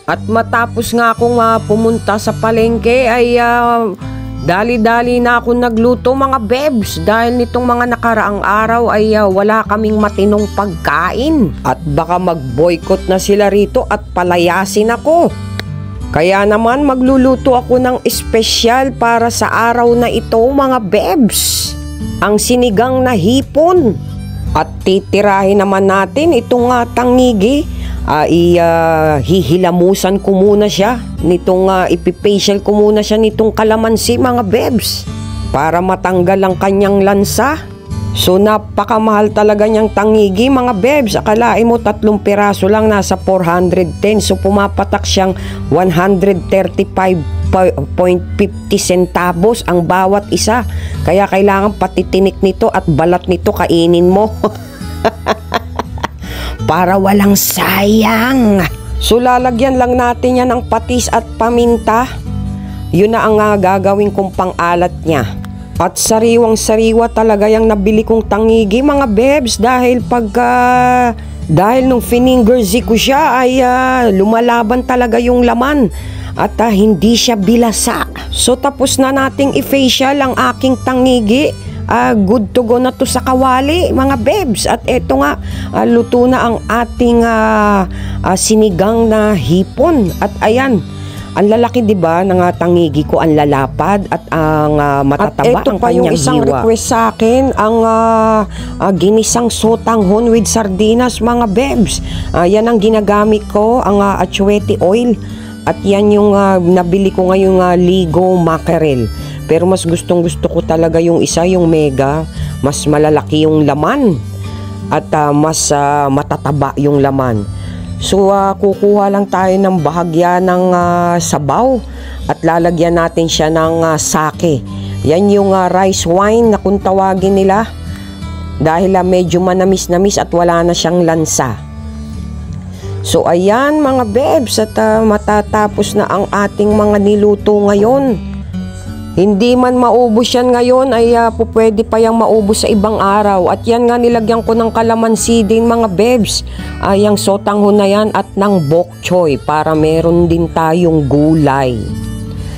At matapos nga akong pumunta sa palengke ay dali-dali na ako nagluto mga bebs dahil nitong mga nakaraang araw ay wala kaming matinong pagkain at baka mag-boycott na sila rito at palayasin ako. Kaya naman magluluto ako ng espesyal para sa araw na ito mga bebs, ang sinigang na hipon. At titirahin naman natin itong tangigi. Hihilamusan ko muna siya nitong ipipacial ko muna siya nitong kalamansi mga bebs para matanggal ang kanyang lansa. So napakamahal talaga niyang tangigi mga bebs. Akalain mo 3 piraso lang nasa 410. So pumapatak siyang 135.50 centavos ang bawat isa. Kaya kailangan patitinik nito at balat nito kainin mo. Para walang sayang. So lalagyan lang natin yan ng patis at paminta. Yun na ang gagawin kong pang-alat niya. At sariwang-sariwa talaga yung nabili kong tangigi mga bebs dahil dahil nung finingerzi ko siya ay lumalaban talaga yung laman at hindi siya bilasa. So tapos na nating i-facial ang aking tangigi. Good to go na to sa kawali mga bebs. At eto nga, luto na ang ating sinigang na hipon. At ayan, ang lalaki diba ng tangigi ko, ang lalapad at ang matataba ang kanyang hiwa. At eto pa yung isang request sa akin, ang ginisang sotanghon with sardinas mga bebs. Yan ang ginagamit ko, ang atsuete oil. At yan yung nabili ko ngayong Ligo mackerel. Pero mas gustong gusto ko talaga yung isa, yung mega. Mas malalaki yung laman at mas matataba yung laman. So kukuha lang tayo ng bahagya ng sabaw at lalagyan natin siya ng sake. Yan yung rice wine na kung tawagin nila dahil medyo manamis-namis at wala na siyang lansa. So ayan mga bebs, at matatapos na ang ating mga niluto ngayon. Hindi man maubos yan ngayon ay pwede pa yang maubos sa ibang araw. At yan nga nilagyan ko ng kalamansi din mga bebs. Yung sotanghon na yan at ng bok choy para meron din tayong gulay.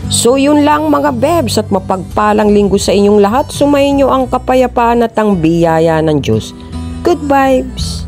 So yun lang mga bebs, at mapagpalang linggo sa inyong lahat. Sumayin nyo ang kapayapaan at ang biyaya ng Diyos. Good vibes!